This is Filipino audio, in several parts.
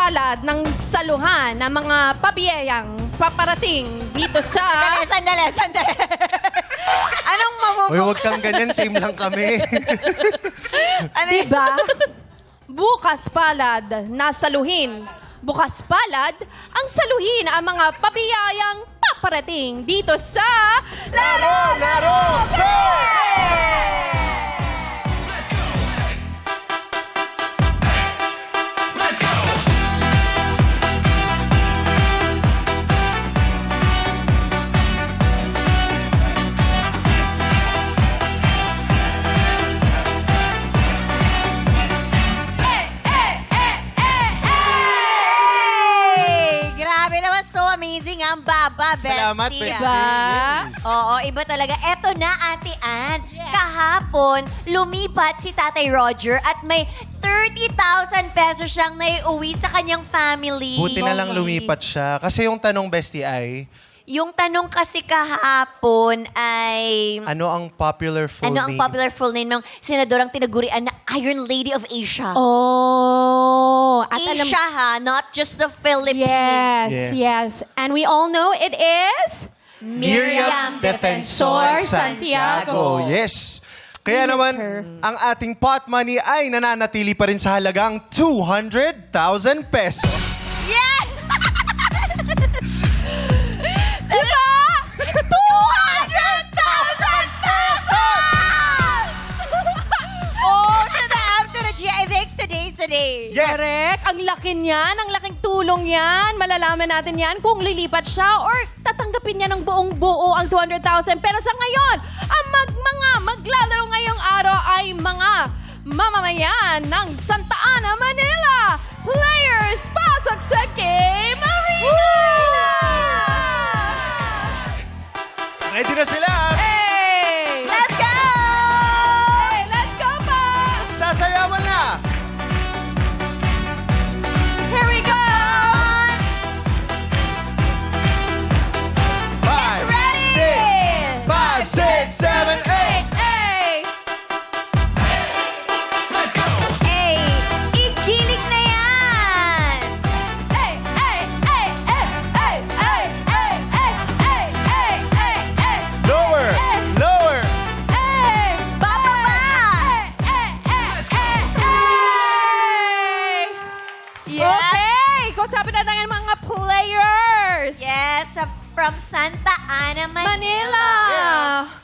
palad ng saluhan ng mga pabiyayang paparating dito sa... Sandali. Anong Uy, huwag kang ganyan. Same lang kami. Ano Diba? Bukas palad na saluhin. Bukas palad ang saluhin ang mga pabiyayang paparating dito sa... Laro! Hey! Grabe naman, so amazing ang Baba Bestie. Salamat, Bestie. Diba? Yes. Oo, iba talaga. Eto na, Auntie Ann. Kahapon, lumipat si Tatay Roger at may 30,000 pesos siyang naiuwi sa kanyang family. Buti na lang lumipat siya. Kasi yung tanong, Bestie, ay, Yung tanong kasi kahapon ay... ano ang popular full Ano ang name? popular full name ng senadorang tinagurian na Iron Lady of Asia? Oh, at alam... Asia ha, not just the Philippines. Yes. And we all know it is... Miriam Defensor Santiago. Yes. Kaya naman, ang ating pot money ay nananatili pa rin sa halagang 200,000 pesos. Yes! Diba? 200,000 pesos! Oh, to the M to the G. I think today's the day. Yes. Correct. Ang laki niyan, ang laking tulong yan. Malalaman natin yan kung lilipat siya or tatanggapin niya ng buong buo ang 200,000. Pero sa ngayon, ang mga maglalaro ngayong araw ay mga mamamayan ng Santa Ana, Manila. Players, pasok sa Game Arena! Ready na sila. Hey! Let's go! Hey, let's go pa! Sasayawan na. Here we go! 5, Ready! 6, 7, 8. Hey! Hey, igilig na yan! Hey! Hey! Hey! Hey! Hey! Hey! Hey! Hey! Hey! Hey! Hey! Hey! Lower. Lower. Hey! Bababa! Yes. Okay! Kausapin natin ang mga players! Yes, from Santa Ana, Manila. Manila!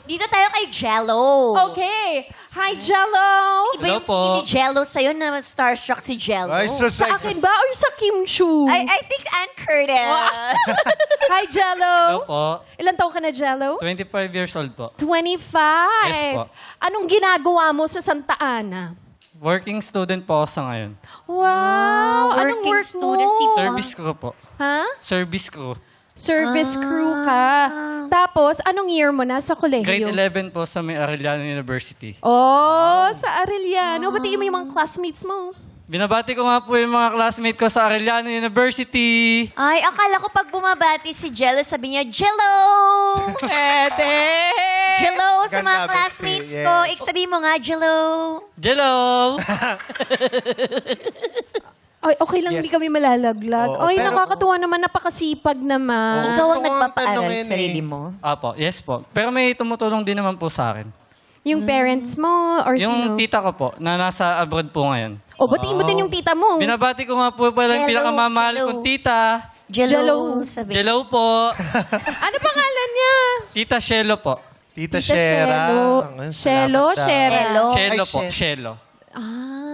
Dito tayo kay Jello. Okay. Hi, Jello! Iba yung hindi Jello sa'yo na starstruck si Jello. Ay, Sa akin ba or sa Kim Chu? I think Ann Curtis. Hi, Jello! Hello po. Ilan taon ka na, Jello? 25 years old po. 25. Yes po. Anong ginagawa mo sa Santa Ana? Working student po ako sa ngayon. Wow! Anong working work student mo? si Service crew po. Ha? Service crew. Service crew ka. Tapos, anong year mo na sa Grade kolehiyo? 11 po sa may Arellano University. Oh, sa Arellano. Batiin mo yung mga classmates mo. Binabati ko nga po yung mga classmate ko sa Arellano University. Ay, akala ko pag bumabati si Jello, sabi niya, Jello! Pwede! Jello sa mga Ganda, classmates Bestie. ko. Yes. Sabihin mo nga, Jello. Jello! Ay, okay lang, Yes. hindi kami malalaglag. Oo, Ay, pero- nakakatuwa naman, napakasipag naman. Ikaw ang gusto ko nga nagpapaaral tanungin sa sarili eh. mo. Apo, yes po. Pero may tumutulong din naman po sa akin. Yung parents mo or Yung sino? tita ko po, na nasa abroad po ngayon. O, batiin mo din yung tita mo. Binabati ko nga po pala yung Jello, pinakamamahal Jello. kong tita. Jello. Jello. Sabi. Jello po. Ano pangalan niya? Tita Shelo po. Tita Tita Shera. Shelo, Shera. Jello. Shelo Ay, po, Shelo. Shelo.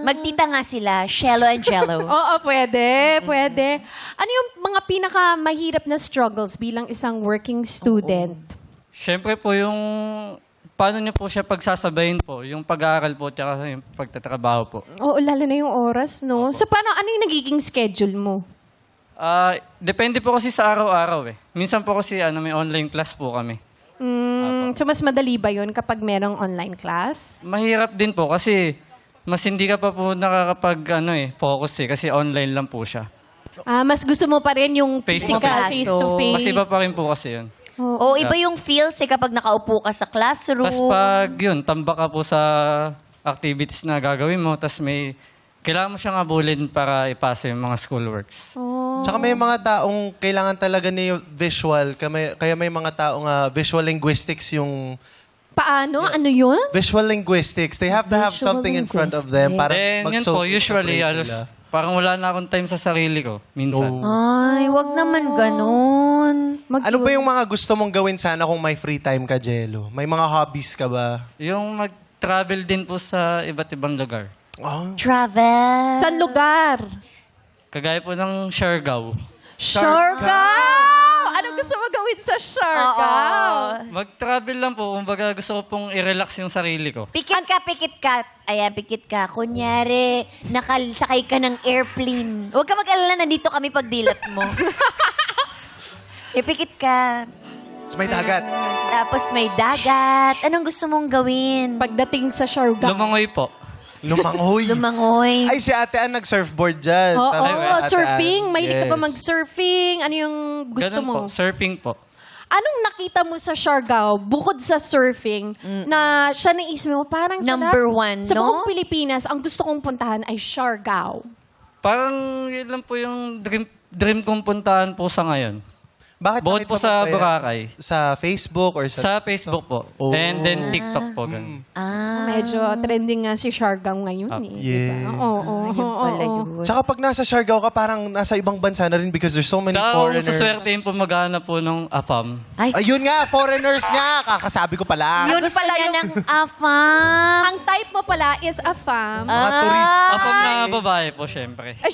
Magtita nga sila, Shello and Jello. Oo, pwede, pwede. Ano yung mga pinakamahirap na struggles bilang isang working student? Siyempre po yung paano niyo po siya pagsasabayin po, yung pag-aaral po at yung pagtatrabaho po. Oo, lalo na yung oras, no? So, ano yung nagiging schedule mo? Depende po kasi sa araw-araw eh. Minsan po kasi may online class po kami. So, mas madali ba yun kapag merong online class? Mahirap din po kasi mas hindi ka pa po focus eh kasi online lang po siya. Mas gusto mo pa rin yung Face to physical, face. face-to-face. Mas iba pa rin po kasi yun. O iba yung feels kapag nakaupo ka sa classroom. Tapos pag yun, tambak ka po sa activities na gagawin mo, tapos may kailangan mo siyang abulin para ipasa yung mga schoolworks. Oh. Tsaka may mga taong kailangan talaga ni visual. Kaya may mga taong visual linguistics yung... Paano? Ano yun? Visual linguistics. They have to have Visual something in front of them para Then, yun po, usually, halos, parang wala na akong time sa sarili ko, minsan. Ay, wag naman ganun. Ano ba yung mga gusto mong gawin sana kung may free time ka, Jello? May mga hobbies ka ba? Yung mag-travel din po sa iba't ibang lugar. Oh. Travel. Saan lugar? Kagaya po ng Siargao. Siargao! Anong gusto mo gawin sa Siargao? Mag-travel lang po, kumbaga gusto ko pong i-relax yung sarili ko. Pikit ka, pikit ka. Ayan, pikit ka. Kunyari, nakasakay ka ng airplane. Huwag ka mag-alala, nandito kami pag dilat mo. Pikit ka. Tapos may dagat. Tapos may dagat. Anong gusto mong gawin? Pagdating sa Siargao. Lumangoy po. Lumangoy. Lumangoy. Ay, si Ate Ann nag-surfboard dyan. Oo, Tama ba, Ate surfing. Ann? Mahilig ka ba Yes. mag-surfing? Ano yung gusto Ganun mo? po, surfing po. Anong nakita mo sa Siargao, bukod sa surfing, na siya naisip mo, parang Number one, sa no? buong Pilipinas, ang gusto kong puntahan ay Siargao. Parang yun lang po yung dream kong puntahan po sa ngayon. Bakit Bukod nakita po mo sa ba yan? Boracay. Sa Facebook or sa... Sa Facebook po. Oh. And then TikTok po. Ganun. Medyo trending nga si Siargao ngayon eh. Yes. Diba? Oo, Ayun pala yun. Tsaka pag nasa Siargao ka, parang nasa ibang bansa na rin because there's so many Kaya kung foreigners. suswertein po maghanap po ng AFAM. Ay, Ayun nga, foreigners nga. Kakasabi ko pala. Yun gusto pala niya yung- ng afam. Ang type mo pala is a fam. Mga turista. AFAM na babae po, syempre. Ay,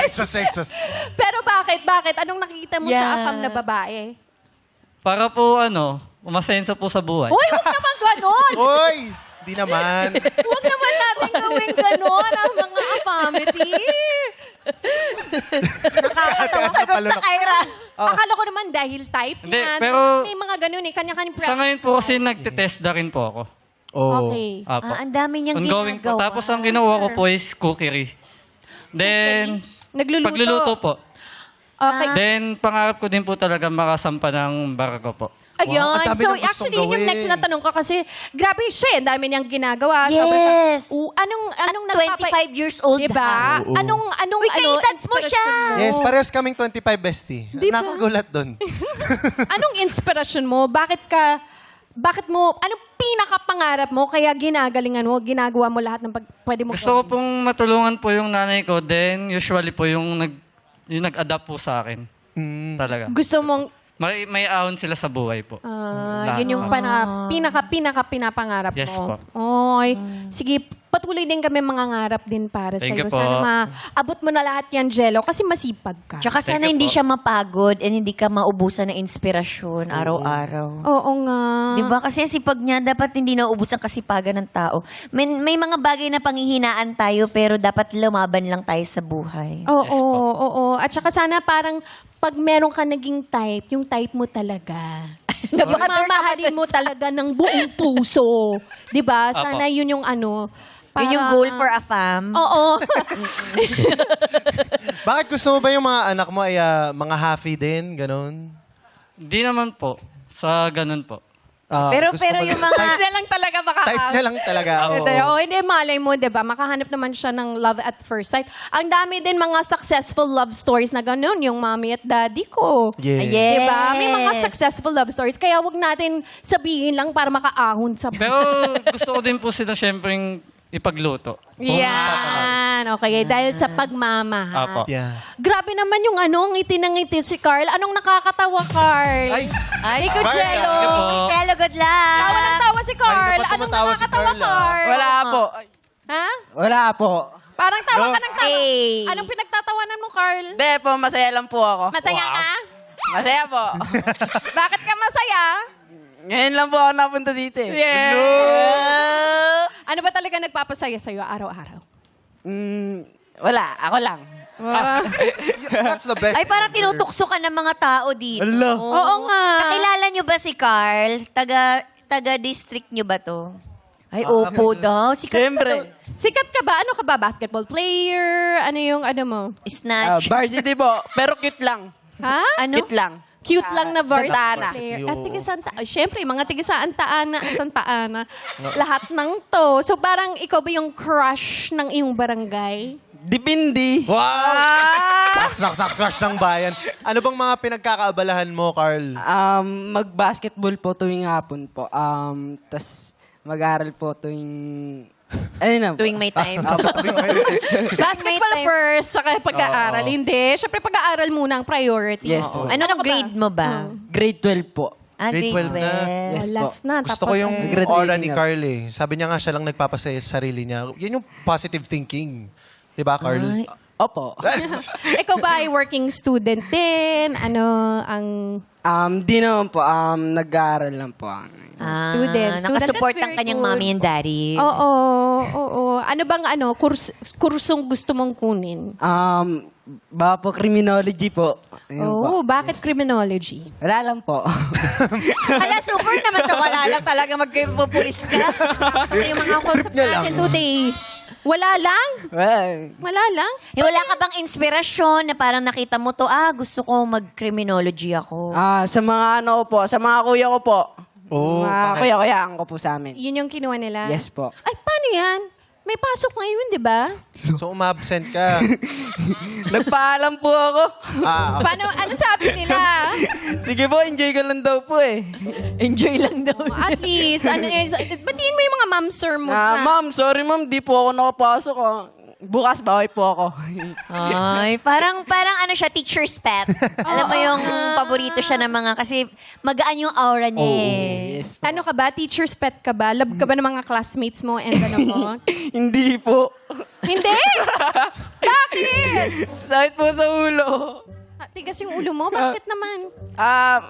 Sexos. Pero bakit? Bakit? Anong nakita mo sa Yeah. afam na babae? Para po umasenso po sa buhay. Uy, huwag naman ganon! Hoy! Di naman. Huwag naman natin gawin ganon ang mga afamity. Nakakatawa. Napalo na- Kyra. Akala ko naman dahil type Hindi, niya. pero- May mga ganun eh. Kanya-kanya Sa ngayon po kasi nagtitest na rin po ako. Oh. Okay. Apo. Ang dami niyang Ongoing po. ginagawa. Tapos ang ginawa ko po is cookery. Then, Nagluluto. pagluluto po. Okay. Then, pangarap ko din po talaga makasampa ng barko po. Ayun. Wow, ang dami So, ng gustong actually, yun yung gawin. next na tanong ko kasi grabe siya. Ang dami niyang ginagawa. Yes. Anong 25 years old Diba? ha. Anong Uy, kaedad mo siya. inspirasyon mo? Yes, parehas kaming 25 bestie. Diba? Nakagulat dun. Anong inspirasyon mo? Bakit mo, anong pinakapangarap mo kaya ginagalingan mo, ginagawa mo lahat ng pwede mo Gusto ko gawin? pong matulungan po yung nanay ko. Then, usually po yung nag-adapt po sa akin. Talaga. Gusto mong, May ahon sila sa buhay po. Lahat. yun yung pinapangarap Yes mo. po. Oy. Sige, patuloy din kami mangangarap din para Thank sa'yo. you po. Sana maabot mo na lahat yan, Jello, kasi masipag ka. Tsaka Thank sana you hindi po. siya mapagod and hindi ka maubusan ng inspirasyon araw-araw. Oo nga. Diba? Kasi sipag niya, dapat hindi nauubusan kasipagan ng tao. May mga bagay na panghihinaan tayo, pero dapat lumaban lang tayo sa buhay. Oo, Yes po. oo. At saka sana parang pag meron ka naging type, yung type mo talaga. Mamahalin mo talaga ng buong puso. 'Di ba? Sana yun yung ano. Yun yung goal for a fam. Oo. Bakit gusto mo ba yung mga anak mo ay mga happy din? Ganon? Hindi naman po. Sa ganun po. Pero Gusto mo- yung mga... Type na lang talaga baka. Type na lang talaga. oo. Hindi, malay mo, 'di ba? Makahanap naman siya ng love at first sight. Ang dami din mga successful love stories na ganun, yung mommy at daddy ko. Yeah. Yes. Diba? May mga successful love stories. Kaya wag natin sabihin lang para makaahon sa Pero gusto ko din po sila syempreng ipagluto. Yan. Okay. Dahil sa pagmamahal. Apo. Yeah. Grabe naman yung ngiti ng ngiti si Carl. Anong nakakatawa, Carl? Ay, Ay, Carl, Jello. thank you po. Hello, good luck! Tawa ng tawa si Carl. Ay, dapat Anong tumatawa si nakakatawa, Carl, ah. Carl? Wala po. Ha? Wala po. Parang tawa No. ka ng tawa. Hey. Anong pinagtatawanan mo, Carl? Be po, masaya lang po ako. Mataya ka? Masaya po. Bakit ka masaya? Ngayon lang po ako napunta dito eh. Ano ba talaga nagpapasaya sa'yo araw-araw? Wala, ako lang. that's the best. Ay, parang tinutukso ka ng mga tao dito. Ala. Oo nga. Nakilala nyo ba si Carl? Taga-district nyo ba to? Ay, opo daw. Sikat Siyempre. ka daw. Sikat ka ba? Ano ka ba? Basketball player? Ano yung ano mo? Snatch. Varsity po, pero cute lang. Ha? ano? Cute lang. Cute lang na varsity Santa Ana. player. At tiga Santa, syempre, mga tiga Santa Ana, lahat ng to. So parang ikaw ba yung crush ng iyong barangay? Dipindi. Wow! Sak ng bayan. Ano bang mga pinagkakaabalahan mo, Carl? Mag-basketball po tuwing hapon po. Tas mag-aral po tuwing... Ayun na po. Tuwing may time. Basketball May time. first, saka pag-aaral. Oo. Hindi. Siyempre, pag-aaral muna ang priority. Yes, Oo. po. Ano ka ba? grade mo ba? Grade 12 po. Grade 12 na. Yes Oh, po. last na. Gusto tapos ko yung ano. Graduating aura ni na. Carl eh. Sabi niya nga siya lang nagpapasaya sa sarili niya. Yan yung positive thinking. Di ba, Carl? Ay. Opo. Ikaw ba ay working student din? Ano ang... Di naman po. Nag-aaral lang po. Student. Nakasupport That's ang very kanyang good. mommy and daddy. Oo. Ano bang kursong gusto mong kunin? Baka po criminology po. Ayun po. Oh, bakit criminology? Wala lang po. Hala, super naman to. Wala lang talaga magpupulis ka. Yung mga concept natin today. Wala lang? Well, Wala lang? Wala ka bang inspirasyon na parang nakita mo to, gusto ko mag-criminology ako. sa mga ano ko po, sa mga kuya ko po. Oh, Mga bakit? kuya-kuyaan ko po sa amin. Yun yung kinuha nila? Yes po. Ay, paano yan? May pasok ngayon, di ba? So, umabsent ka. Nagpaalam po ako. Paano, ano sabi nila? Sige po, enjoy ko lang daw po eh. Enjoy lang daw. At least, batiin mo yung mga ma'am sir mo. Ma'am, sorry ma'am, di po ako nakapasok. Bukas, baway po ako. Ay, parang ano siya, teacher's pet. Alam mo yung paborito siya ng mga, kasi magaan yung aura niya eh. Yes po. Ano ka ba? Teacher's pet ka ba? Love ka ba ng mga classmates mo and ano mo? Hindi po. Hindi! Bakit? Sakit po sa ulo. Tigas yung ulo mo? Bakit naman?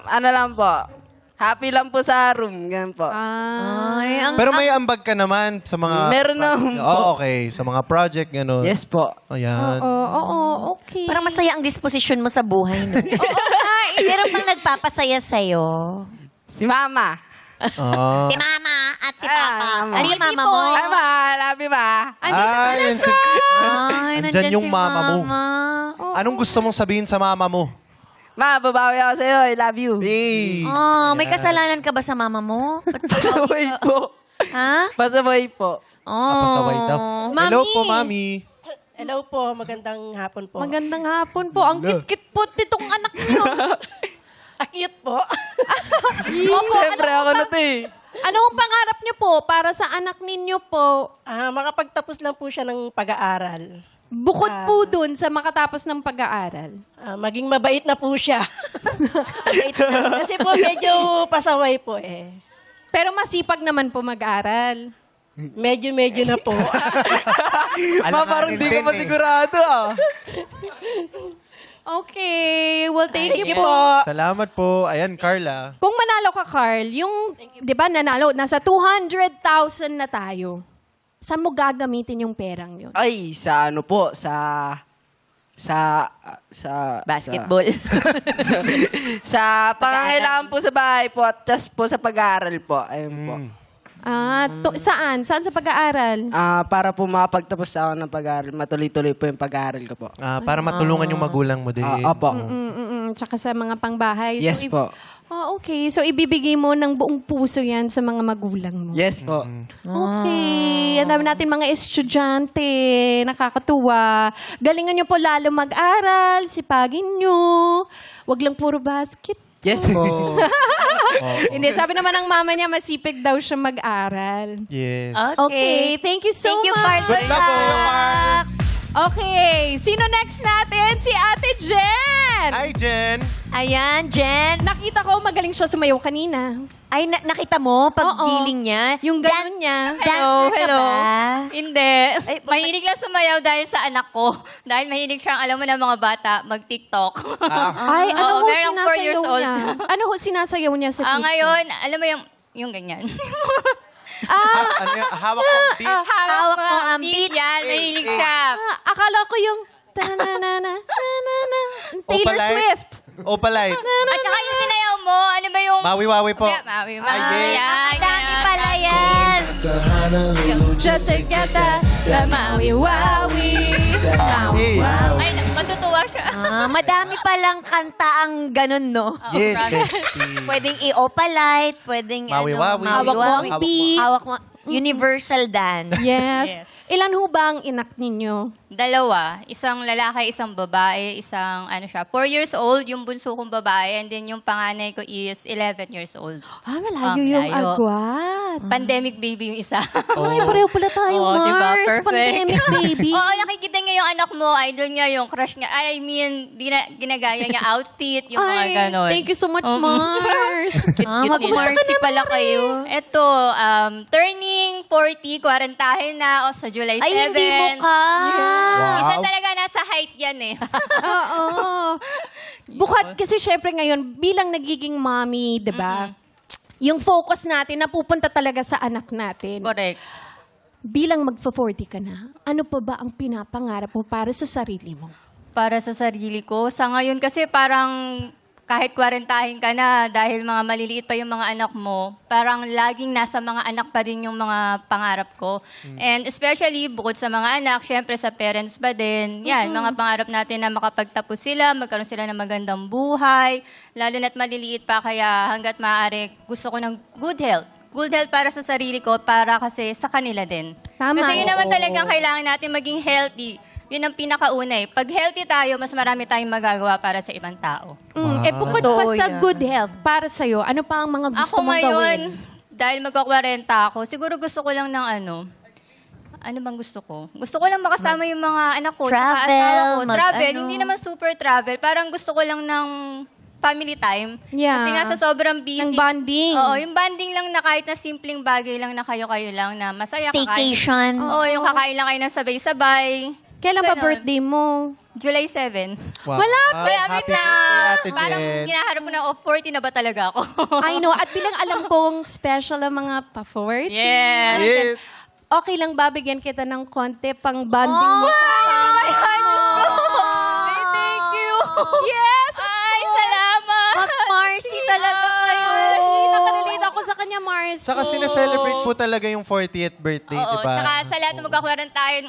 Ano lang po. Happy lang po sa room. Ganun po. Ay, ang, Pero may ambag ka naman sa mga... Meron naman po. Oh, okay. Sa mga project, gano'n. Yes po. Ayan. Oo, okay. parang masaya ang disposition mo sa buhay, no? Meron bang nagpapasaya sa'yo? Si mama. Ah. Si mama at si Ah, papa. mama. Ano yung mama mo? Ay, ma. Love you, ma. Ayun, Ay, Andyan yung si mama mo. Anong gusto mong sabihin sa mama mo? Ma, babawi ako sa'yo. I love you. Hey! May kasalanan ka ba sa mama mo? Pasaway po. Ha? Pasaway po. Pasaway daw. Hello Mami! po, Mami. Hello po, magandang hapon po. Magandang hapon po. Ang cute-cute po nitong anak niyo. Cute po. Opo, Siyempre ako na to eh. ano ang pangarap niyo po para sa anak ninyo po? Makapagtapos lang po siya ng pag-aaral. Bukod po dun sa makatapos ng pag-aaral. Maging mabait na po siya. Kasi po medyo pasaway po eh. Pero masipag naman po mag-aral. Medyo na po. Ma, parang di ko pa sigurado ah. Okay. Well, thank you po. Salamat po. Ayan, Carla. Kung manalo ka, Carl, yung, di ba, nanalo, nasa 200,000 na tayo. Saan mo gagamitin yung perang yun? Ay, sa ano po, sa Basketball. sa pangangailangan po sa bahay po at tas po sa pag-aaral po. Ayun po. Saan? Saan sa pag-aaral? Para po makapagtapos ako ng pag-aaral, matuloy-tuloy po yung pag-aaral ko po. Para matulungan yung magulang mo din. Opo. Tsaka sa mga pangbahay. Yes po. Okay. So, ibibigay mo ng buong puso yan sa mga magulang mo. Yes po. Okay. Ang dami natin mga estudyante. Nakakatuwa. Galingan nyo po lalo mag-aral. Sipagin nyo. Wag lang puro basket. Yes po. Hindi, sabi naman ng mama niya, masipag daw siya mag-aral. Yes. Okay. Thank you so Thank you, much. Carl. Good luck po, luck. Okay. Sino next natin? Si Ate Jen. Hi, Jen. Ayan, Jen. Nakita ko magaling siya sumayaw kanina. Ay, nakita mo pag Oo. giling niya? Yung ganun niya. Dancer ka ba? Hindi. Mahilig lang sumayaw dahil sa anak ko. Dahil mahilig siyang, alam mo na mga bata, mag-TikTok. Ay, ano Oo, ho merong 4 years sinasayaw old. niya? Ano ho sinasayaw niya sa TikTok? Ngayon, alam mo yung ganyan. Ano yan? Hawak kong beat. Hawak mo ang beat. Yan, mahilig siya. Akala ko yung ta-na-na-na, na-na-na. Taylor Opalite. Swift. Opalite. At saka yung sinayaw mo, ano ba yung... Mawi-wawi po. Mawi. Ay, yes. Dami pala yan. Just to get the mawi-wawi. Hey. Ay, matutuwa siya. Madami palang kanta ang ganun, no? Yes, bestie. Pwedeng i-opalite, pwedeng Mawi-wawi. Hawak mo ang beat. Hawak mo. Universal dance. Yes. Ilan ho ba ang inak ninyo? 2, isang lalaki, isang babae, isang 4 years old, yung bunso kong babae, and then yung panganay ko is 11 years old. Malayo Ang yung layo. agwat. Pandemic baby yung isa. Ay, pareho pala tayong Oo, diba? Mars. Perfect. Pandemic baby. Oo, nakikita niya yung anak mo, idol niya, yung crush niya. I mean, ginagaya niya outfit, yung mga Ay, ganon. thank you so much, Mars. Mag-Marcy pala kayo. Ito, turning 40, kwarantahin na sa July 7. Ay, hindi mo ka. Isa Wow. talaga nasa height yan eh. Oo. Bukod kasi syempre ngayon, bilang nagiging mommy, di ba? Yung focus natin napupunta talaga sa anak natin. Correct. Bilang magfa-40 ka na, ano pa ba ang pinapangarap mo para sa sarili mo? Para sa sarili ko. Sa ngayon kasi parang kahit kwarantahin ka na dahil mga maliliit pa yung mga anak mo, parang laging nasa mga anak pa din yung mga pangarap ko. And especially, bukod sa mga anak, syempre sa parents ba din. Yan, mga pangarap natin na makapagtapos sila, magkaroon sila ng magandang buhay, lalo na't maliliit pa, kaya hanggat maaari, gusto ko ng good health. Good health para sa sarili ko, para kasi sa kanila din. Tama. Kasi yun naman talagang kailangan natin maging healthy. Yun ang pinakauna eh. Pag healthy tayo, mas marami tayong magagawa para sa ibang tao. Bukod pa sa good health, para sa'yo, ano pa ang mga gusto Ako mong ngayon, gawin? dahil magka-40 ako, siguro gusto ko lang ng ano bang gusto ko? Gusto ko lang makasama yung mga anak ko, tsaka Travel, asawa ko. Travel, ano. hindi naman super travel. Parang gusto ko lang ng family time. Yeah. Kasi nga sa sobrang busy. Ng bonding. Oo, yung bonding lang na kahit na simpleng bagay lang na kayo-kayo lang na masaya. Staycation. Oo, yung kakain lang kayo ng sabay-sabay. Kailan ba Ganon. birthday mo? July 7. Wow. Malapit Malapit Happy na. birthday, Ate Parang Jen. ginaharap mo na, 40 na ba talaga ako? I know. At bilang alam kong special ang mga pa-40. Yes. Yes. Okay lang ba bigyan kita ng konti pang bonding mo? Ay, thank you. Yes! Ay, salamat. Mag-Marcy talaga kayo. Nakarelate ako sa kanya, Mars. Saka sineselebrate po talaga yung 40th birthday, Oo, di ba? tsaka sa lahat ng magkakwarantayan,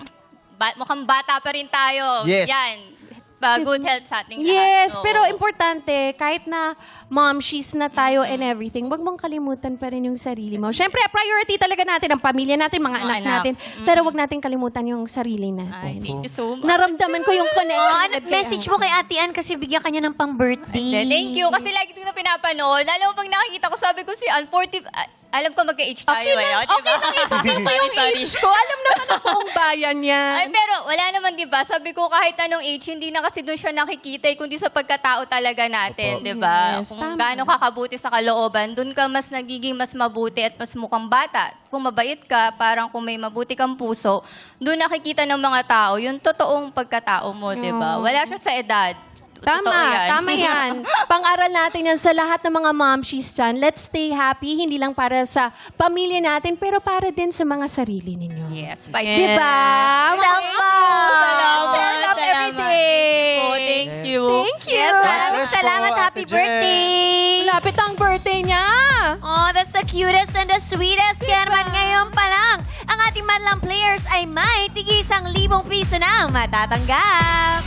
mukhang bata pa rin tayo. Yes. Yan. Good health sa ating Yes, lahat. So, pero importante, kahit na mom, she's na tayo and everything, wag mong kalimutan pa rin yung sarili mo. Siyempre, priority talaga natin ang pamilya natin, mga anak anak. natin. Pero wag natin kalimutan yung sarili Ay, natin. thank you so much. Naramdaman ko yung connection. Ano, message mo kay Ate Ann kasi bigyan kanya ng pang-birthday. Thank you. Kasi lagi ko na pinapanood. Lalo pag nakikita ko, sabi ko si Ann, 40, alam ko magka-age tayo. Okay lang, okay lang. Ito pa yung age ko. Alam naman ang buong bayan yan. Ay, pero wala naman, di ba? Sabi ko, kahit anong age, hindi na kasi doon siya nakikita, kundi sa pagkatao talaga natin, di ba? Yes, Kung tama. gaano kakabuti sa kalooban, doon ka mas nagiging mas mabuti at mas mukhang bata. Kung mabait ka, parang kung may mabuti kang puso, doon nakikita ng mga tao yung totoong pagkatao mo, di ba? Wala siya sa edad. Tama, Totoo yan. tama yan. Pang-aral natin yan sa lahat ng mga momshies dyan. Let's stay happy, hindi lang para sa pamilya natin, pero para din sa mga sarili ninyo. Yes, fight. Diba? Salamat. Share love every Salamat. day. Oh, thank you. Thank you. Yes, maraming bless po, salamat. Ate Happy Jen. birthday. Malapit ang birthday niya. Oh, that's the cutest and the sweetest. Kaya naman ngayon pa lang, ang ating madlang players ay may tig-1,000 piso na matatanggap.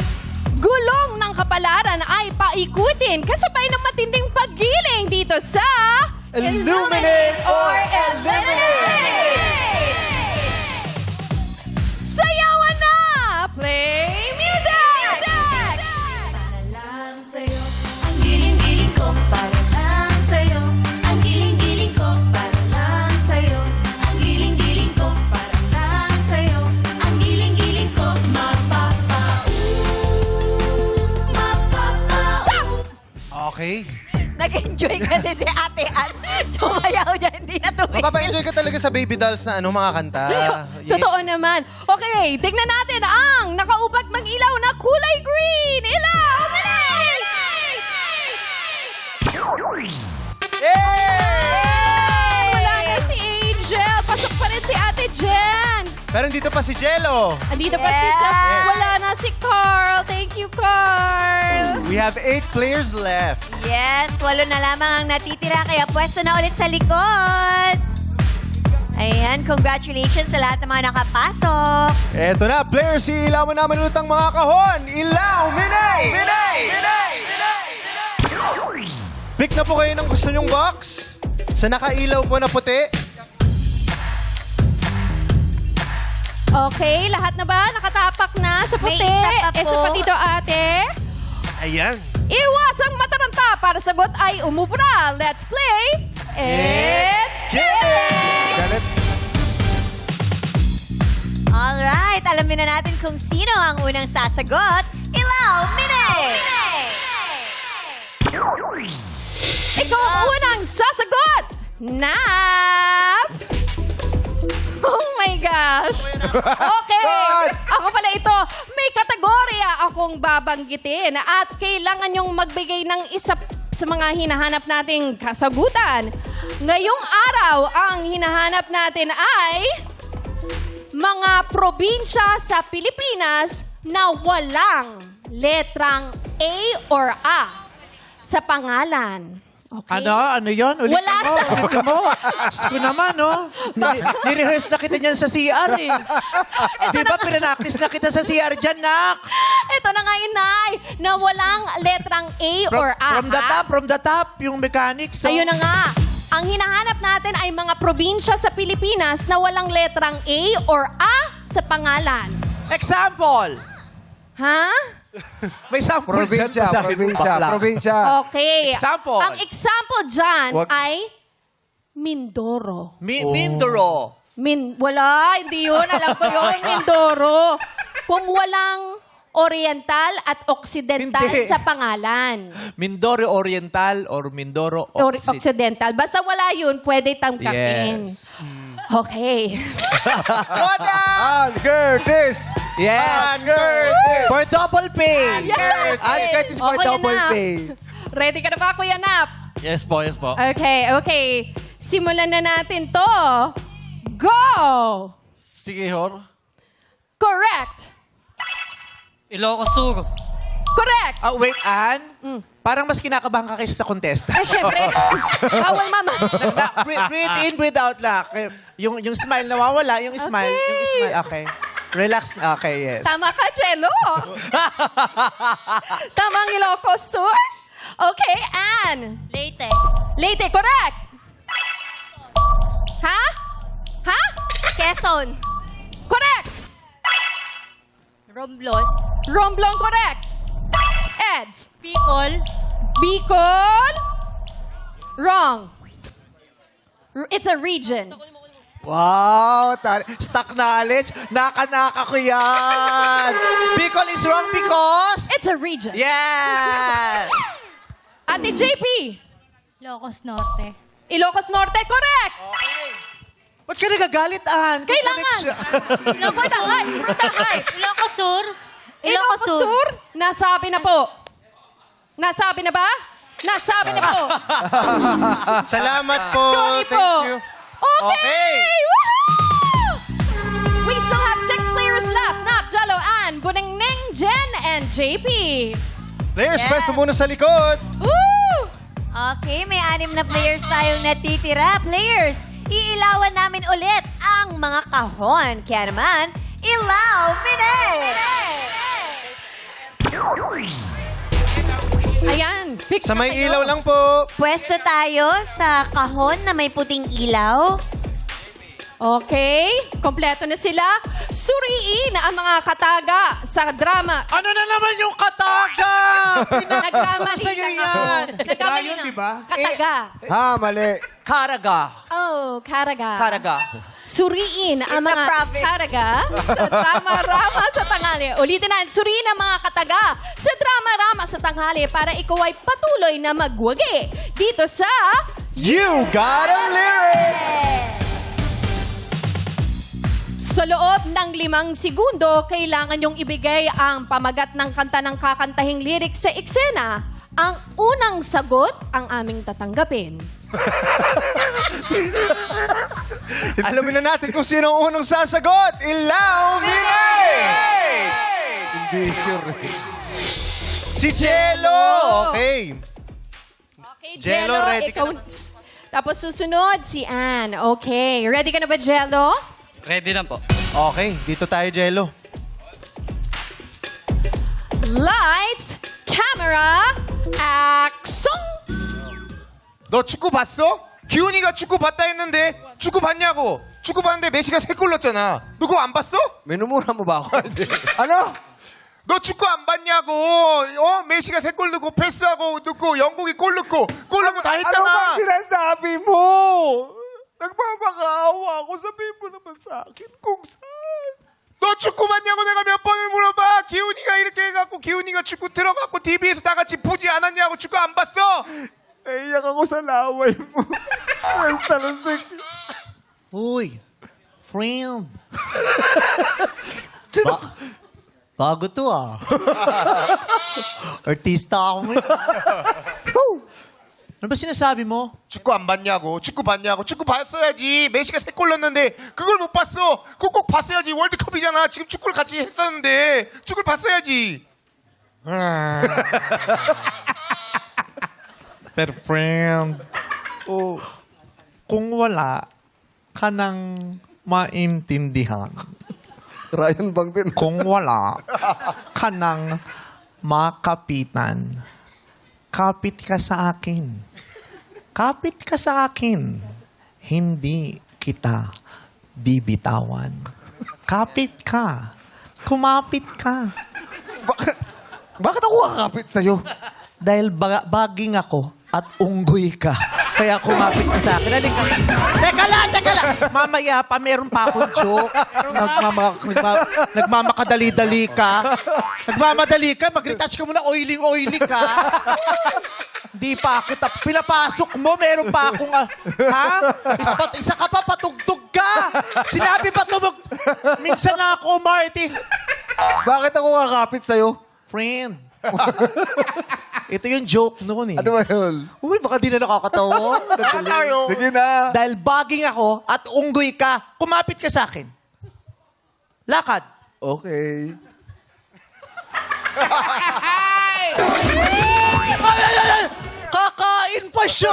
Gulong ng kapalaran ay paikutin kasabay ng matinding paggiling dito sa Illuminate or eliminate! Sayawan na! Play music! Para lang sa'yo, ang giling-giling ko. Para lang sa'yo, ang giling-giling ko. Para lang sa'yo, ang giling-giling ko. Para lang sa'yo, ang giling-giling ko. Stop! Okay. Nag-enjoy kasi si Ate Ann. Sumayaw dyan, hindi na tumigil. Mapapa-enjoy ka talaga sa baby dolls na mga kanta. Yes. Totoo naman. Okay, tignan natin ang nakaubat mag-ilaw na kulay green. Ilaw! Yay! Wala na si Angel. Pasok pa rin si Ate Jen. Pero dito pa si Jello. Andito pa si Jeff. Wala na si Carl. Thank you, Carl. We have 8 players left. Yes, 8 na lamang ang natitira, kaya pwesto na ulit sa likod. Ayan, congratulations sa lahat ng mga nakapasok. Eto na, players, ilaw mo naman ulit ang mga kahon. Ilaw, Minay! Minay! Pick na po kayo ng gusto nyong box. Sa nakailaw po na puti. Okay, lahat na ba? Nakatapak na sa puti. May isa pa po. Isa pa dito, ate. Ayan. Iwasang mataranta para sagot ay umubra. Let's play. It's Galit. Alright, alamin na natin kung sino ang unang sasagot. Ilaw, Mine! Ikaw ang unang sasagot! Nap! Oh my gosh! Okay! Ako pala ito. May kategorya akong babanggitin at kailangan yung magbigay ng isa sa mga hinahanap nating kasagutan. Ngayong araw, ang hinahanap natin ay mga probinsya sa Pilipinas na walang letrang A or A sa pangalan. Okay? Ano yun? Ulit Wala mo. sa- Ulit mo. Diyos ko naman, no? Ni-rehearse na kita niyan sa CR, eh. Di ba, pinanaktis na kita sa CR dyan, nak? Ito na nga, Inay, na walang letrang A or A. From the top, yung mechanics. So. Ayun na nga. Ang hinahanap natin ay mga probinsya sa Pilipinas na walang letrang A or A sa pangalan. Example. Ha? May sample dyan. Probinsya, Basahin mo, probinsya, bakla. probinsya. Okay. Example. Ang example dyan Wag- ay Mindoro. Mindoro. Wala, hindi yun. Alam ko yun, Mindoro. Kung walang Oriental at Occidental Hindi. sa pangalan. Mindoro Oriental or Mindoro Or Occidental. Occidental. Basta wala yun, pwede tangkapin. Yes. Okay. Ann Curtis! Yes. Curtis! For double pay. Ann Curtis for Okay, double Nap. pay. Ready ka na ba, Kuya Nap? Yes po, yes po. Okay. Simulan na natin to. Go! Sige, Hor. Correct. Ilocos Sur. Correct. Wait, Ann. Parang mas kinakabahan ka kaysa sa contestant. Ay, syempre. Bawal, mama. Breathe in, breathe out lang. Yung smile nawawala, yung smile. Okay. Yung smile, okay. Relax. Okay, yes. Tama ka, Jello. Tamang Ilocos Sur. Okay, Ann. Leyte. Leyte, correct. Ha? Ha? Quezon. Correct. Romblon. Romblon, correct. Eds. Bicol. Bicol. Wrong. It's a region. Wow, stock knowledge. Naka-naka ko yan. Bicol is wrong because... It's a region. Yes! Ate JP. Ilocos Norte. Ilocos Norte, correct. Ba't ka nagagalit, Ann? Kailangan. Prutahay. Ilocos Sur. Ilocos Sur. Nasabi na po. Nasabi na ba? Nasabi na po. Salamat po. Sorry po. Thank you. Okay! Woohoo! We still have 6 players left. Nap, Jello, Ann, Buningning, Jen, and JP. Players, Yes. pwesto muna sa likod. Woo! Okay, may 6 na players tayong natitira. Players, iilawan namin ulit ang mga kahon. Kaya naman, ilaw, Mine! Ayan. Pick Sa na may kayo. ilaw lang po. Pwesto tayo sa kahon na may puting ilaw. Okay. Kompleto na sila. Suriin ang mga kataga sa drama. Ano na naman yung kataga? Nagkamali sa'yo lang yan. ako. Nagkamali Yun, lang. di ba? Kataga. Ha, mali. Karaga. Oh, karaga. Karaga. Suriin ang It's a mga province. karaga sa drama-rama sa tanghali. Ulitin na, suriin ang mga kataga sa drama-rama sa tanghali para ikaw ay patuloy na magwagi dito sa You got a lyric! Sa loob ng 5 segundo, kailangan yung ibigay ang pamagat ng kanta ng kakantahing lyrics sa eksena. Ang unang sagot ang aming tatanggapin. Alamin na natin kung sino ang unang sasagot. Ilaw, Minay! Hindi sure. Si Jello! Okay. Okay, Jello, Jello, ready ka ikaw. Tapos susunod si Ann. Okay, ready ka na ba, Jello? Ready na po. Okay, dito tayo, Jello. Lights, camera, action! 너 축구 봤어? 기훈이가 축구 봤다 했는데 축구 봤냐고? 축구 봤는데 메시가 3골 넣었잖아. 너 그거 안 봤어? Minumura mo ba ako? ano? 너 축구 안 봤냐고. 메시가 3골 넣고 패스하고 넣고 영국이 골 넣고 다 했잖아. Ano bang sinasabi mo? Nagpapakaawa ako. Sabihin mo naman sa akin kung saan. 너 축구 봤냐고 내가 몇 번을 물어봐. 기훈이가 이렇게 해갖고 기훈이가 축구 들어갖고 TV에서 다 같이 보지 않았냐고. 축구 안 봤어? Naiyak ako sa laway mo. Well, talasik. Uy, friend. Bago to ah. Artista ako. Ano ba sinasabi mo? 축구 안 봤냐고. 축구 봤냐고. 축구 봤어야지. 메시가 3골 넣었는데 그걸 못 봤어. 그거 꼭 봤어야지. 월드컵이잖아. 지금 축구를 같이 했었는데 축구를 봤어야지. Pero friend, kung wala ka nang maintindihan, Ryan Bang din. kung wala ka nang makapitan, kapit ka sa akin. Kapit ka sa akin. Hindi kita bibitawan. Kapit ka. Kumapit ka. Bakit ako kakapit sa'yo? Dahil baging ako at unggoy ka. Kaya kumapit ka sa akin. Halika. Teka lang! Mamaya pa, meron pa akong joke. Nagmamakadali-dali ka. Nagmamadali ka, mag-retouch ka muna, oily ka. Di pa ako pinapasok mo, meron pa akong, Isa ka pa, patugtog ka. Sinabi ba ito, minsan na ako, Marty. Bakit ako kakapit sa'yo? Friend. Ito yung joke noon eh. Ano ba yun? Uy, baka di na nakakatawa. Sige na. Dahil baging ako at unggoy ka, kumapit ka sa akin. Lakad. Okay. Ay! Kakain pa siya!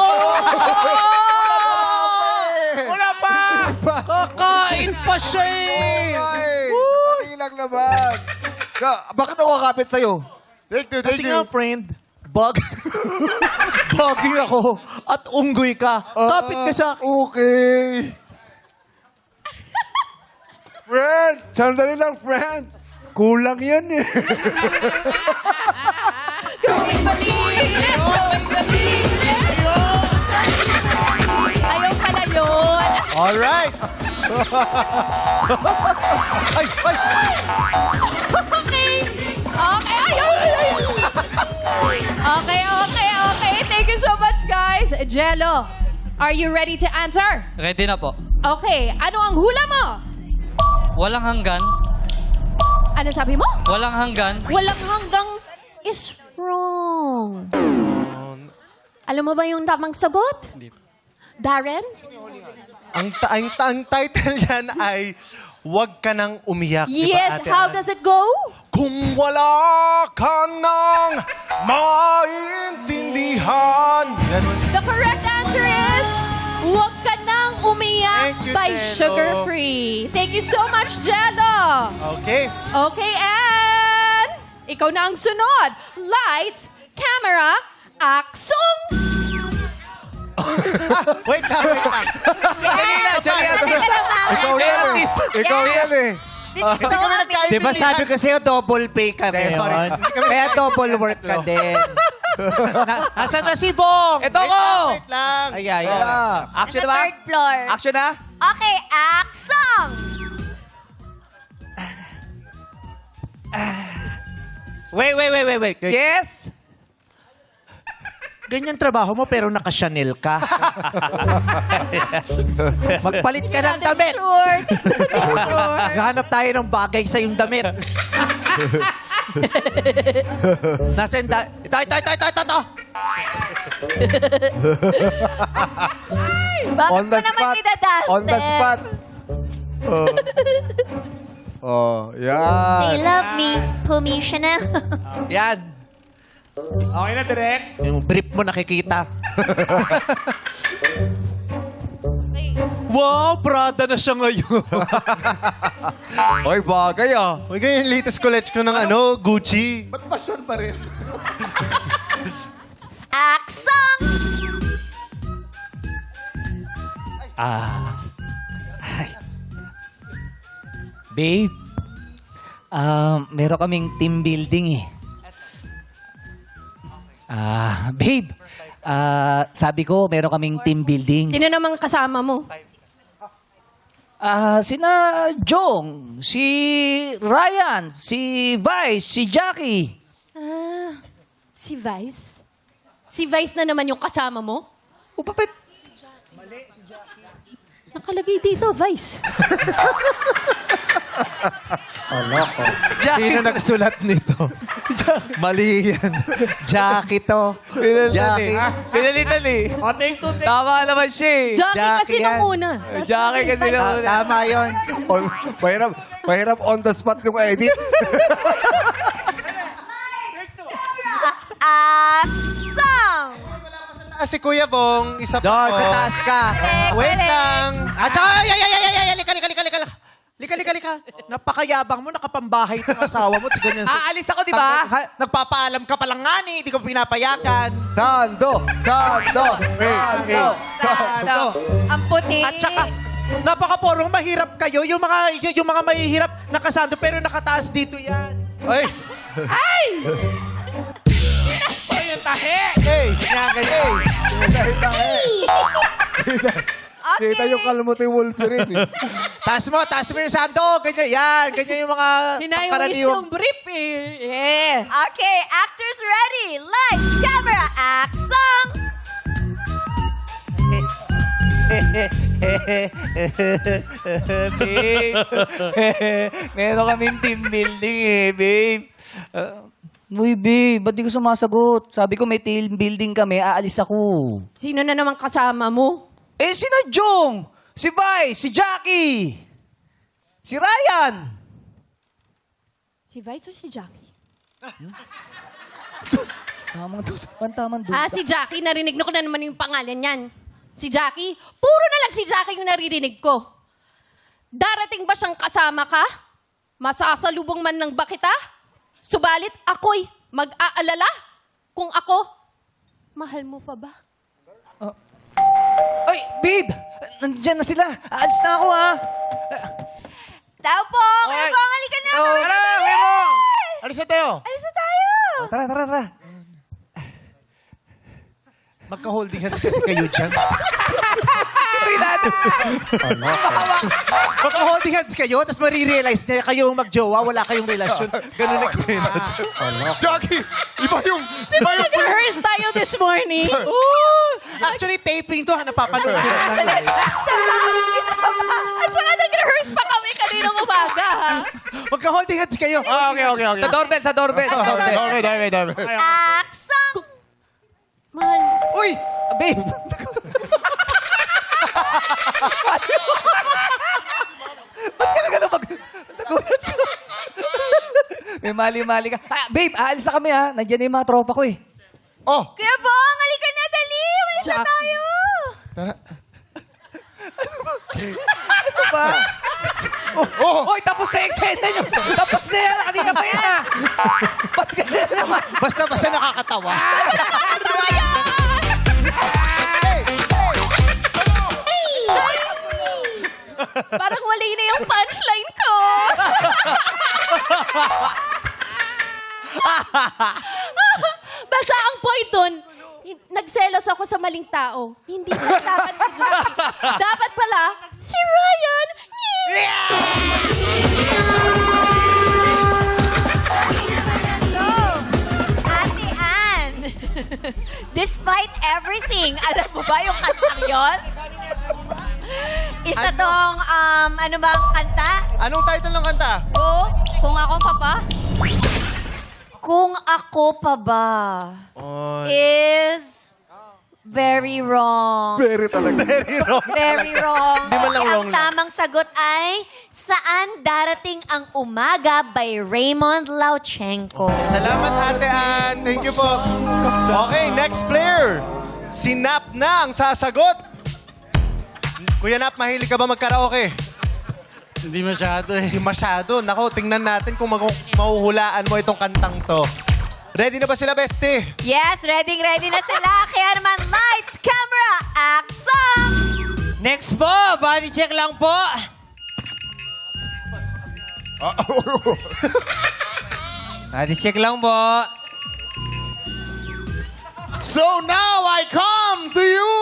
Wala pa! Kakain pa siya eh! Ay, lang naman. Bakit ako kakapit sa'yo? Kasi nga, friend, baging ako at unggoy ka. Kapit ka sa akin. Okay. Friend, sandali lang, friend. Kulang yan eh. Ayaw pala yun. Alright. Ay. Okay. Okay. Thank you so much, guys. Jello, are you ready to answer? Ready na po. Okay. Ano ang hula mo? Walang hanggan. Ano sabi mo? Walang hanggan. Walang hanggang is wrong. Alam mo ba yung tamang sagot? Hindi. Darren? Ang title yan ay Huwag Ka Nang Umiyak. Di ba, Yes. Ate How Ann? does it go? Kung wala ka nang maintindihan. Ganun. The correct answer is Huwag Ka Nang Umiyak Thank you, by Jello. Sugar Free. Thank you so much, Jello. Okay. Okay, and ikaw na ang sunod. Lights, camera, action! Wait lang. Ikaw yan eh. Ikaw yan eh. This is so amazing. Di ba sabi ko sa'yo, double pay ka ngayon? Kaya double work ka din. Nasaan na si Bong? Ito ko! Wait lang. Ay. Action Sa na ba? third floor. Action na? Okay, action! Wait. Yes! Ganyan trabaho mo pero naka-Chanel ka. Magpalit ka ng damit. Sure. Naghahanap tayo ng bagay sa yung damit. Nasaan Ito. Bakit On mo the naman spot. dinadaste? On the spot. Yan. Say love me, pull me Chanel. Yan. Okay na, direct. Yung brief mo nakikita. Wow, Prada na siya ngayon. Oy, bagay ah. Uy, ganyan yung latest collection ng Gucci. Ba't pasyon pa rin? Action! Babe, meron kaming team building eh. Babe, sabi ko meron kaming team building. Sino namang kasama mo? Sina Jong, si Ryan, si Vice, si Jackie. Si Vice? Si Vice na naman yung kasama mo? O, bakit? Nakalagay dito, Vice. Sino nagsulat nito? Mali yan. Jackie to. Jackie. Pinalitan eh. O, take two, take Tama naman siya eh. Jackie kasi Jackie nung yan. una. Jackie kasi nung una. Tama yun. Mahirap on the spot yung edit. Aksang! Si Kuya Bong, isa pa Doon, po. sa taas ka. Wait lang. At saka, lika. Napakayabang mo, nakapambahay itong asawa mo. Ganyan, Aalis ako, di ba? Nagpapaalam ka pa lang nga ni, hindi ko pinapayagan. Sando! Ang puti. At saka, napakaporong mahirap kayo. Yung mga mahihirap nakasando pero nakataas dito yan. Ay! Hey! Ganyan. Okay. Kita yung kalmote Wolverine. Taas mo yung sando. Ganyan yung mga pangkaraniwang. brief eh. Yeah. Okay, actors ready. Lights, camera, action! Babe, meron kaming team building eh, babe. Uy, babe, ba't di ko sumasagot? Sabi ko may team building kami, aalis ako. Sino na naman kasama mo? Eh, sina Jong, si Vice, si Jackie, si Ryan. Si Vice o si Jackie? Tamang duda. Si Jackie. Narinig ko na naman yung pangalan niyan. Si Jackie? Puro na lang si Jackie yung naririnig ko. Darating ba siyang kasama ka? Masasalubong man lang ba kita? Subalit ako'y mag-aalala kung ako, mahal mo pa ba? Oy, babe, nandiyan na sila. Aalis na ako, ha? Tao po! Kuya Bong, halika na! Alis na tayo. Alis na tayo! Tara. Magka-holding hands kasi kayo dyan. Magka-holding hands kayo, tapos marirealize niya kayong mag-jowa, wala kayong relasyon. Ganun eksena. Jackie! Iba yung... Nag-rehearse tayo this morning. Actually, taping to, napapanood ko na live. At saka nag-rehearse pa kami kaninang umaga, ha? Magka-holding hands kayo. Okay. Sa doorbell. Action! Mahal. Uy, babe. Ba't ka na gano'n nagulat ka? May mali-mali ka. Babe, aalis na kami, ha? Nandiyan na yung mga tropa ko, eh. Oh! Kuya Bong, halika na, dali! Umalis na Jackie. tayo! Ano ba? Oy, tapos na yung eksena nyo. Tapos na yan. Kanina pa yan, ha? Ba't ka na naman? Basta nakakatawa. Parang wala na yung punchline ko. Basta ang point dun, nagselos ako sa maling tao. Hindi pala dapat si Jackie. Dapat pala si Ryan. Ate Ann, despite everything, alam mo ba yung kantang yon? Isa tong, ano ba ang kanta? Anong title ng kanta? Kung ako pa ba? Kung ako pa ba is very wrong. Very talaga. Very wrong. Di man lang Kasi wrong ang lang. tamang sagot ay Saan Darating ang Umaga by Raymond Lauchenko. Salamat, Ate Ann. Thank you po. Okay, next player. Si Nap na ang sasagot. Kuya Nap, mahilig ka ba magkaraoke? Hindi masyado eh. Hindi masyado. Nako, tingnan natin kung mahuhulaan mo itong kantang to. Ready na ba sila, bestie? Yes, ready na sila. Kaya naman, lights, camera, action! Next po, body check lang po. Check lang po. So now I come to you.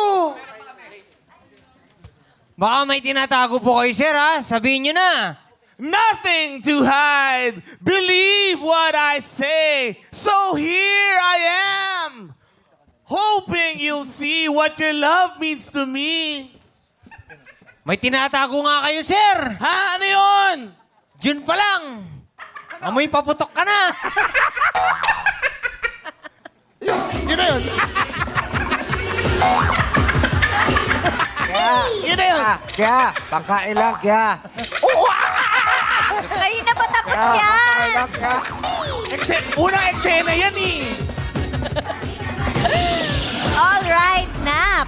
Baka may tinatago po kayo, sir, ha? Sabihin nyo na. Nothing to hide. Believe what I say. So here I am. Hoping you'll see what your love means to me. May tinatago nga kayo, sir. Ha? Ano yun? Jun pa lang. Amoy paputok ka na. Yun na yun. Yun na yun. Kaya, pangkain lang, kaya. Kayo na ba tapos yan? Unang eksena yan eh. Alright, Nap.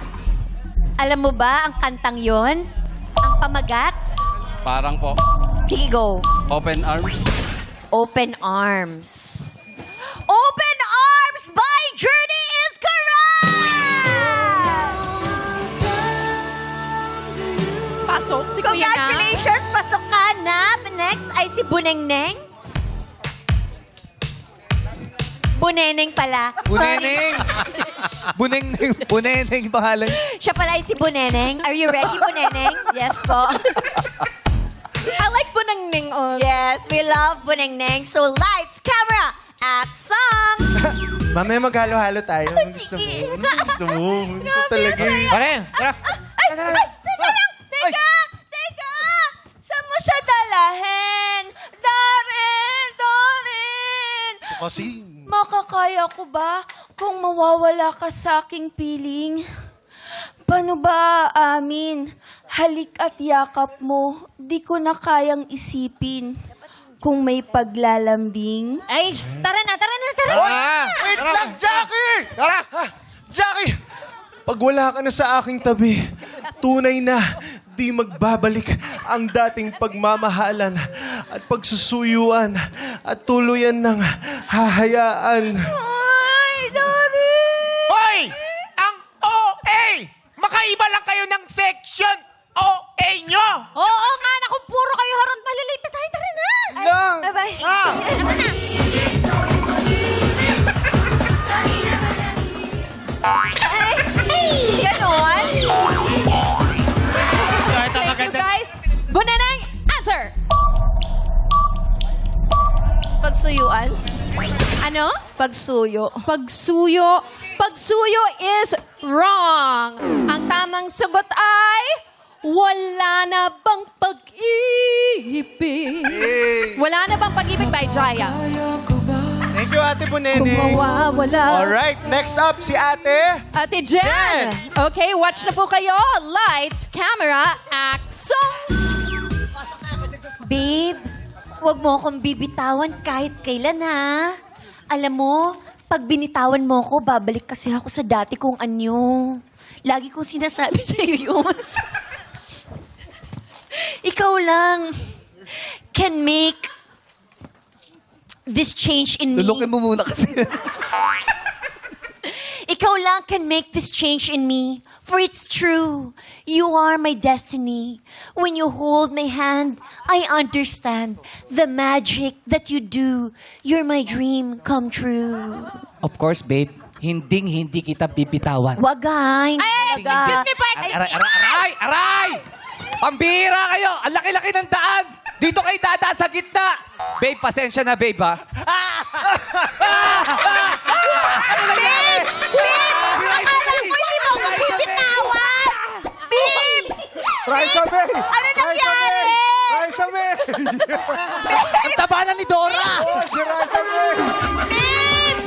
Alam mo ba ang kantang yon? Ang pamagat? Parang po. Sige, go. Open arms. Open Arms. Open Arms by Journey is correct! Pasok si Kuya na. Congratulations! Pasok ka, Nap. Next ay si Bunengneng. Buneneng pala. Buneneng. Buneneng. Buneneng pangalan. Siya pala ay si Buneneng. Are you ready, Buneneng? Yes po. I like Bunengneng. Yes, we love Bunengneng. So, lights, camera, action! Mamaya maghalo-halo tayo. Anong gusto mo? Anong gusto mo? Ito talaga eh. Pare, tara. Teka lang! Teka! Saan mo siya dalahin? Darren! Kasi, Makakaya ko ba kung mawawala ka sa aking piling? Paano ba aamin? Halik at yakap mo, di ko na kayang isipin. Kung may paglalambing. Ay, tara na. wait lang, Jackie! Tara! Jackie! Pag wala ka na sa aking tabi, tunay na di magbabalik ang dating pagmamahalan at pagsusuyuan at tuluyan ng hahayaan. Ay, Daddy! Hoy! Ang OA! Makaiba lang kayo ng section OA nyo! Oo nga, naku, puro kayo harot. Malilate na tayo. Tara na. Lang! Bye-bye. Tara na. Ganon? Thank you, guys. Buneneng, answer. Pagsuyuan? Ano? Pagsuyo. Pagsuyo. Pagsuyo is wrong. Ang tamang sagot ay wala na bang pag-ibig. Wala na bang pag-ibig by Jaya. Thank you, Ate Bunene. Mawawala. Alright, next up si Ate. Ate Jen. Okay, watch na po kayo. Lights, camera, action. Babe, huwag mo akong bibitawan kahit kailan, ha? Alam mo, pag binitawan mo ako, babalik kasi ako sa dati kong anyo. Lagi kong sinasabi sa'yo yun. Ikaw lang can make this change in me. Lulukin mo muna kasi. Ikaw lang can make this change in me. For it's true, you are my destiny. When you hold my hand, I understand the magic that you do. You're my dream come true. Of course, babe. Hinding-hindi kita bibitawan. Wag ha, hindi talaga. Excuse me po, Aray! Pambihira kayo! Ang laki-laki ng daan! Dito kayo dada sa gitna! Babe, pasensya na, babe, ha? Ano nangyari? Akala ko hindi mo ako bibitawan! Babe! Raisa May! Ano nangyari? Raisa May! Ang tabanan ni Dora! Oh, si Raisa May! Babe!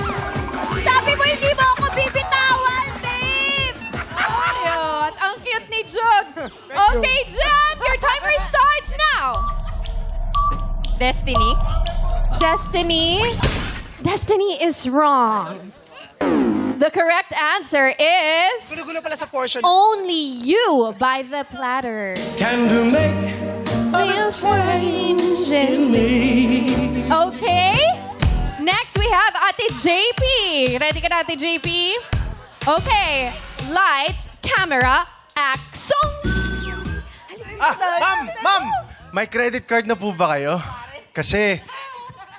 Sabi mo hindi mo ako bibitawan, babe! Ayun, ang cute ni Jugs. Okay, Jen, your timer starts now. Destiny? Destiny is wrong. The correct answer is Gulo-gulo pala sa portion. Only You by The Platter. Can to make Feel strange in me. Okay. Next, we have Ate JP. Ready ka na, Ate JP? Okay. Lights, camera, action. Ma'am! May credit card na po ba kayo? Kasi,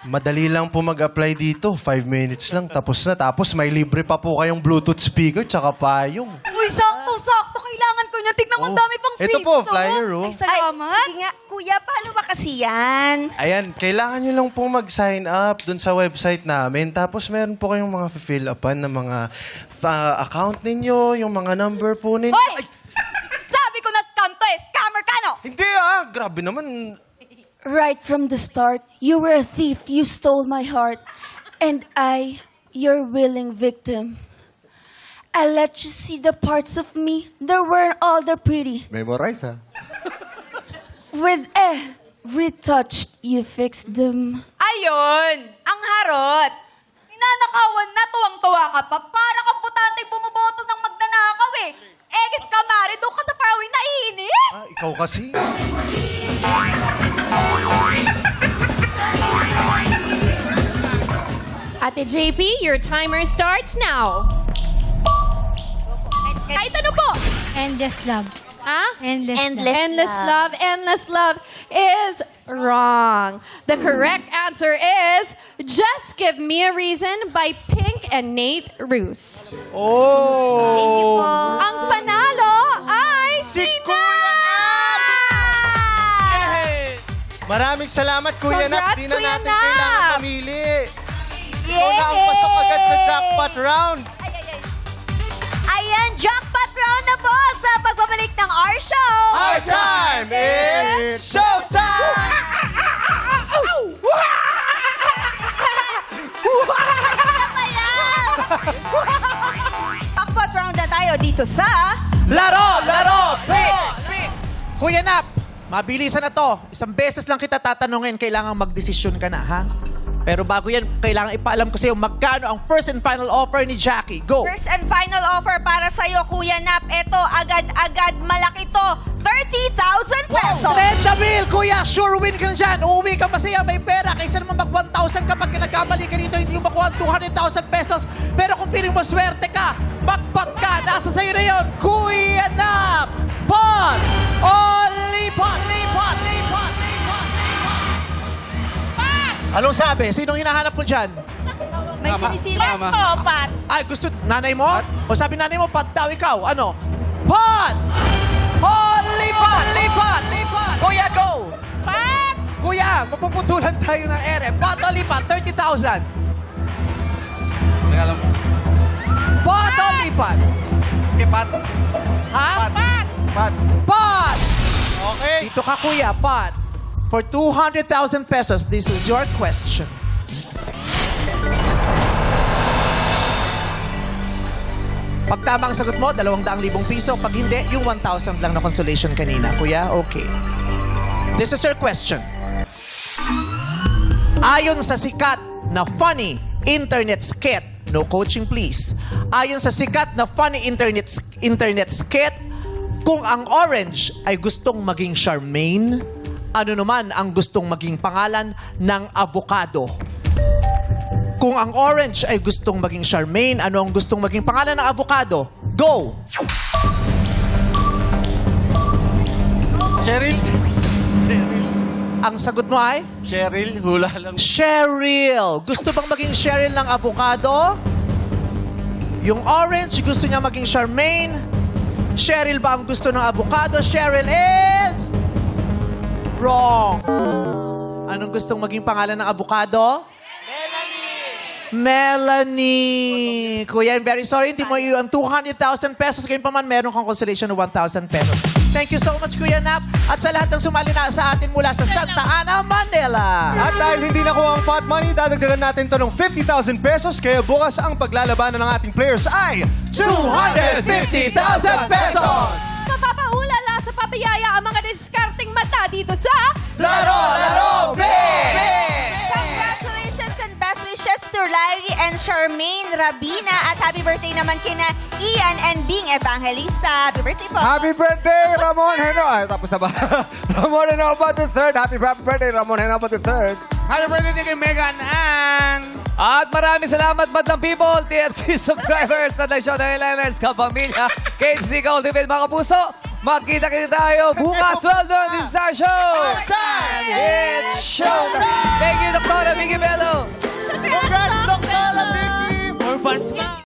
madali lang po mag-apply dito. 5 minutes lang, tapos na. Tapos may libre pa po kayong Bluetooth speaker tsaka payong. Uy, sakto-sakto. Kailangan ko niya. Tignan mo, ang dami pang Ito po, flyer, oh. Ay, salamat. Sige nga, kuya, paano ba kasi yan? Ayan, kailangan nyo lang po mag-sign up dun sa website namin. Tapos meron po kayong mga fill upan na mga account ninyo, yung mga number po ninyo. Hoy! Sabi ko na scam to eh. Scammer ka, no? Hindi grabe naman. Right from the start, you were a thief. You stole my heart. And I, your willing victim. I let you see the parts of me that weren't all the pretty. Memorize, ha? With every touch, you fixed them. Ayun! Ang harot! Ninanakawan na, tuwang-tuwa ka pa. Para kang butanteng bumoboto ng magnanakaw eh. Egis ka, Mari. Doon ka sa faraway naiinis. Ikaw kasi. Ate JP, your timer starts now. Kahit ano po. Endless love. Ha? Endless, Endless love is wrong. The correct answer is Just Give Me a Reason by Pink and Nate Roos. Oh! Ang panalo ay si Maraming salamat, Kuya Nap. Congrats, Di na Kuya natin Nap. kailangan mamili. Ikaw na ang pasok agad sa jackpot round. Ayan, jackpot round na po sa pagbabalik ng our show. Our time is showtime! Jackpot round na tayo dito sa... Laro! Kuya Nap, mabilisan na to. Isang beses lang kita tatanungin, kailangan magdesisyon ka na, ha? Pero bago yan, kailangan ipaalam ko sa'yo magkano ang first and final offer ni Jackie. Go! First and final offer para sa'yo, Kuya Nap. Ito, agad-agad, malaki to. 30,000 pesos. 30,000, Kuya! Sure win ka na dyan. Uuwi ka masaya, may pera. Kaysa naman mag 1,000 kapag nagkamali ka dito, hindi mo makuha 200,000 pesos. Pero kung feeling mo swerte ka, magpat ka. Nasa sa'yo na yun, Kuya Nap! Pot! O lipat! Anong sabi? Sinong hinahanap mo dyan? May sinisilat Mama. ko, Pat. Ay, gusto, nanay mo? O sabi nanay mo, pat daw ikaw. Ano? Pot! O lipat! Kuya, go! Pat! Kuya, mapuputulan tayo ng ere. Pot o lipat, 30,000. Teka lang po. Pot o lipat? Lipat. Ha? Pat. Pot! Okay. Dito ka, kuya, pot. For 200,000 pesos, this is your question. Pag tama ang sagot mo, 200,000 piso. Pag hindi, yung 1,000 lang na consolation kanina. Kuya, okay. This is your question. Ayon sa sikat na funny internet skit, no coaching please. Ayon sa sikat na funny internet skit, kung ang orange ay gustong maging Charmaine, ano naman ang gustong maging pangalan ng avocado? Kung ang orange ay gustong maging Charmaine, ano ang gustong maging pangalan ng avocado? Go! Cheryl. Ang sagot mo ay? Cheryl, hula lang. Cheryl. Gusto bang maging Cheryl ng avocado? Yung orange, gusto niya maging Charmaine. Cheryl ba ang gusto ng avocado? Cheryl is... wrong. Anong gustong maging pangalan ng avocado? Melanie. Kuya, I'm very sorry. Hindi mo yung 200,000 pesos. Ngayon pa man, meron kang consolation ng 1,000 pesos. Thank you so much, Kuya Nap. At sa lahat ng sumali na sa atin mula sa Santa Ana, Manila. At dahil hindi nakuha ang pot money, dadagdagan natin to ng 50,000 pesos. Kaya bukas ang paglalabanan ng ating players ay 250,000 pesos! Mapapaulala sa papayaya ang mga diskarting mata dito sa... Laro, Congratulations and best wishes to Larry and Charmaine Rabina. At happy birthday naman kina Ian and Bing Evangelista. Happy birthday po. Happy birthday, Ramon Heno. Ay, tapos na ba? Ramon Heno about the third. Happy birthday, Ramon Heno about the third. Happy birthday kay Megan Ang! At maraming salamat, Madlang People, TFC subscribers, Tatay Show ng Eleners, Kapamilya, KC Ultimate, mga puso. Magkita-kita tayo bukas. Well done, this is our show. It's showtime. Thank you, Dr. Vicky Bello. Congrats, Dr. Vicky! More fans pa.